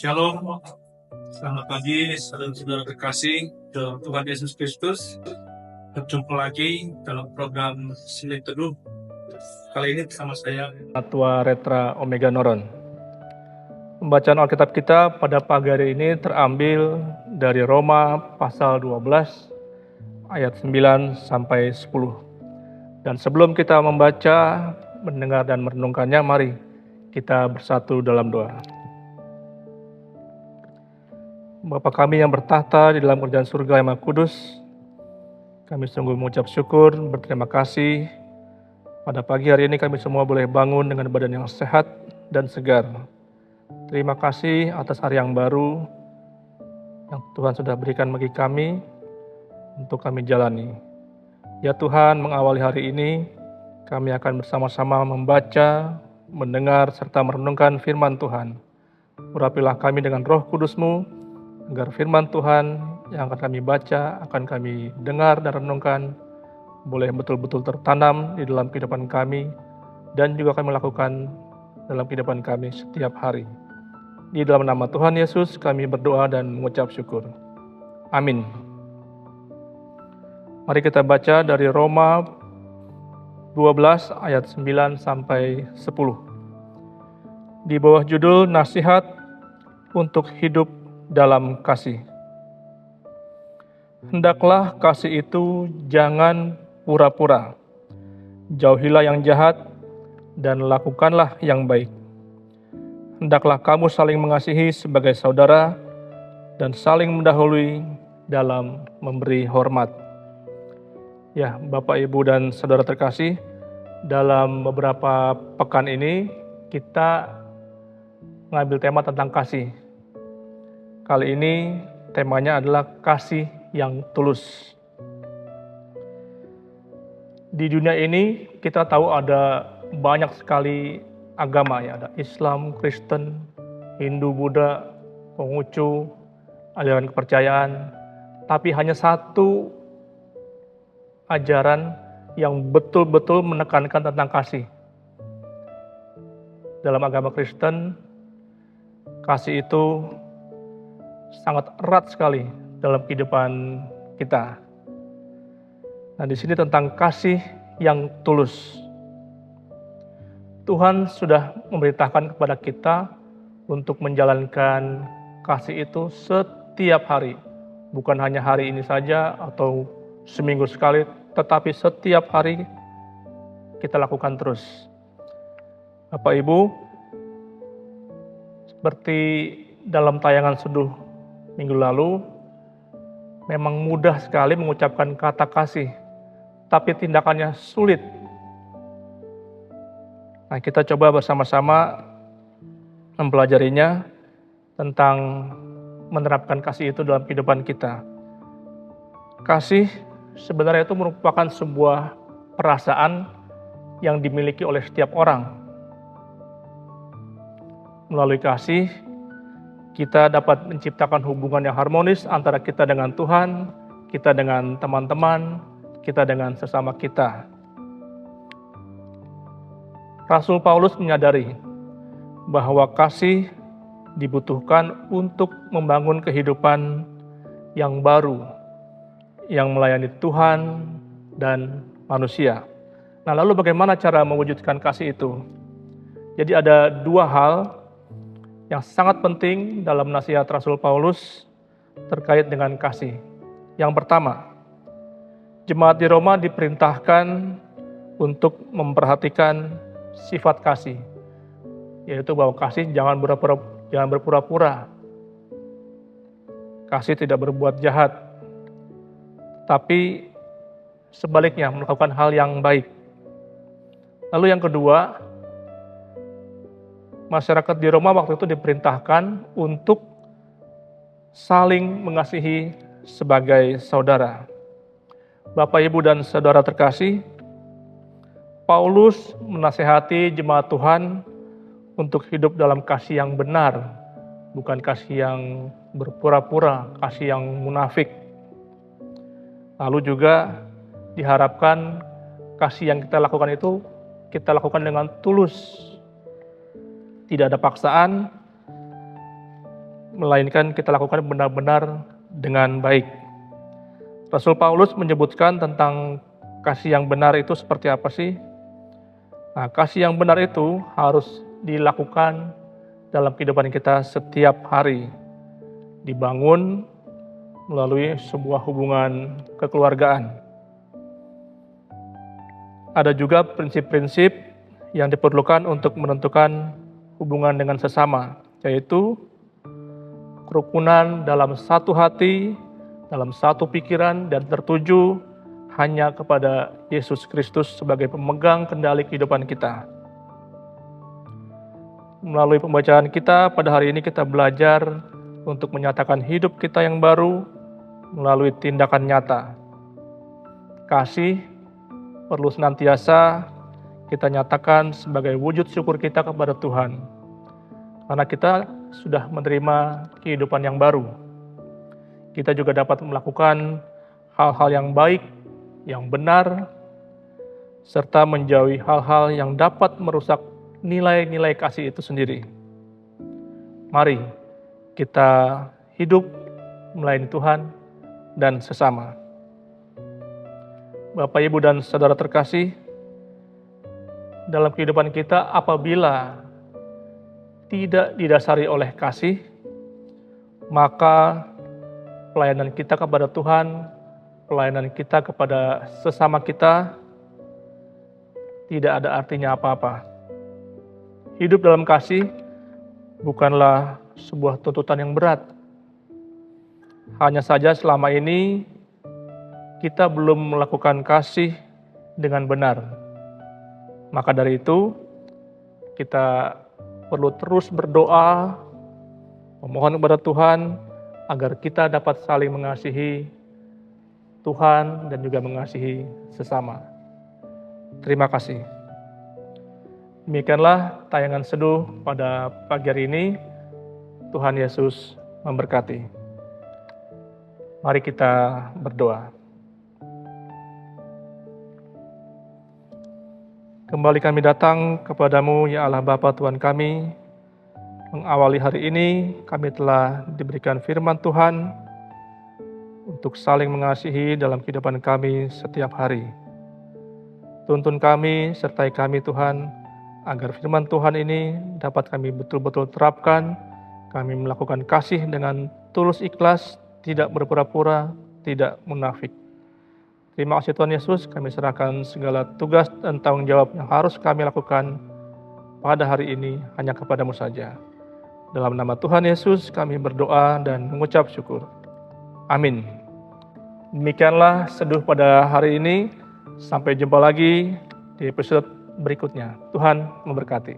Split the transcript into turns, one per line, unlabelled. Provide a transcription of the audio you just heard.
Shalom, selamat pagi saudara-saudara terkasih dalam Tuhan Yesus Kristus. Berjumpa lagi dalam program Silik Teduh. Kali ini bersama saya
Tua Retra Omega Noron. Pembacaan Alkitab kita pada pagi hari ini terambil dari Roma pasal 12 ayat 9 sampai 10. Dan sebelum kita membaca, mendengar dan merenungkannya, mari kita bersatu dalam doa. Bapa kami yang bertahta di dalam kerajaan surga yang Maha Kudus, kami sungguh mengucap syukur, berterima kasih. Pada pagi hari ini kami semua boleh bangun dengan badan yang sehat dan segar. Terima kasih atas hari yang baru yang Tuhan sudah berikan bagi kami untuk kami jalani. Ya Tuhan, mengawali hari ini kami akan bersama-sama membaca, mendengar, serta merenungkan firman Tuhan. Urapilah kami dengan Roh Kudus-Mu, agar firman Tuhan yang akan kami baca, akan kami dengar dan renungkan, boleh betul-betul tertanam di dalam kehidupan kami, dan juga kami lakukan dalam kehidupan kami setiap hari. Di dalam nama Tuhan Yesus kami berdoa dan mengucap syukur. Amin. Mari kita baca dari Roma 12 ayat 9 sampai 10. Di bawah judul Nasihat untuk Hidup dalam Kasih. Hendaklah kasih itu jangan pura-pura. Jauhilah yang jahat dan lakukanlah yang baik. Hendaklah kamu saling mengasihi sebagai saudara dan saling mendahului dalam memberi hormat. Ya, Bapak, Ibu, dan saudara terkasih, dalam beberapa pekan ini kita mengambil tema tentang kasih. Kali ini temanya adalah kasih yang tulus. Di dunia ini kita tahu ada banyak sekali agama, ya, ada Islam, Kristen, Hindu, Buddha, Konghucu, aliran kepercayaan, tapi hanya satu ajaran yang betul-betul menekankan tentang kasih. Dalam agama Kristen, kasih itu sangat erat sekali dalam kehidupan kita. Nah, di sini tentang kasih yang tulus. Tuhan sudah memerintahkan kepada kita untuk menjalankan kasih itu setiap hari. Bukan hanya hari ini saja atau seminggu sekali, tetapi setiap hari kita lakukan terus. Bapak Ibu, seperti dalam tayangan seduh minggu lalu, memang mudah sekali mengucapkan kata kasih, tapi tindakannya sulit. Nah, kita coba bersama-sama mempelajarinya tentang menerapkan kasih itu dalam kehidupan kita. Kasih sebenarnya itu merupakan sebuah perasaan yang dimiliki oleh setiap orang. Melalui kasih, kita dapat menciptakan hubungan yang harmonis antara kita dengan Tuhan, kita dengan teman-teman, kita dengan sesama kita. Rasul Paulus menyadari bahwa kasih dibutuhkan untuk membangun kehidupan yang baru, yang melayani Tuhan dan manusia. Nah, lalu bagaimana cara mewujudkan kasih itu? Jadi ada dua hal yang sangat penting dalam nasihat Rasul Paulus terkait dengan kasih. Yang pertama, jemaat di Roma diperintahkan untuk memperhatikan sifat kasih, yaitu bahwa kasih jangan berpura-pura. Kasih tidak berbuat jahat, tapi sebaliknya melakukan hal yang baik. Lalu yang kedua, masyarakat di Roma waktu itu diperintahkan untuk saling mengasihi sebagai saudara. Bapak, Ibu, dan saudara terkasih, Paulus menasihati jemaat Tuhan untuk hidup dalam kasih yang benar, bukan kasih yang berpura-pura, kasih yang munafik. Lalu juga diharapkan kasih yang kita lakukan itu kita lakukan dengan tulus. Tidak ada paksaan, melainkan kita lakukan benar-benar dengan baik. Rasul Paulus menyebutkan tentang kasih yang benar itu seperti apa sih? Nah, kasih yang benar itu harus dilakukan dalam kehidupan kita setiap hari. Dibangun melalui sebuah hubungan kekeluargaan. Ada juga prinsip-prinsip yang diperlukan untuk menentukan hubungan dengan sesama, yaitu kerukunan dalam satu hati, dalam satu pikiran, dan tertuju hanya kepada Yesus Kristus sebagai pemegang kendali kehidupan kita. Melalui pembacaan kita pada hari ini kita belajar untuk menyatakan hidup kita yang baru melalui tindakan nyata. Kasih perlu senantiasa kita nyatakan sebagai wujud syukur kita kepada Tuhan. Karena kita sudah menerima kehidupan yang baru. Kita juga dapat melakukan hal-hal yang baik, yang benar, serta menjauhi hal-hal yang dapat merusak nilai-nilai kasih itu sendiri. Mari kita hidup melayani Tuhan dan sesama. Bapak, Ibu, dan Saudara terkasih, dalam kehidupan kita apabila tidak didasari oleh kasih, maka pelayanan kita kepada Tuhan, pelayanan kita kepada sesama kita tidak ada artinya apa-apa. Hidup dalam kasih bukanlah sebuah tuntutan yang berat. Hanya saja selama ini kita belum melakukan kasih dengan benar. Maka dari itu kita perlu terus berdoa, memohon kepada Tuhan agar kita dapat saling mengasihi Tuhan dan juga mengasihi sesama. Terima kasih. Demikianlah tayangan seduh pada pagi hari ini. Tuhan Yesus memberkati. Mari kita berdoa. Kembali kami datang kepadamu, ya Allah Bapa Tuhan kami. Mengawali hari ini, kami telah diberikan firman Tuhan untuk saling mengasihi dalam kehidupan kami setiap hari. Tuntun kami, sertai kami Tuhan, agar firman Tuhan ini dapat kami betul-betul terapkan. Kami melakukan kasih dengan tulus ikhlas, tidak berpura-pura, tidak munafik. Terima kasih Tuhan Yesus, kami serahkan segala tugas dan tanggung jawab yang harus kami lakukan pada hari ini hanya kepadamu saja. Dalam nama Tuhan Yesus kami berdoa dan mengucap syukur. Amin. Demikianlah seduh pada hari ini. Sampai jumpa lagi di episode berikutnya. Tuhan memberkati.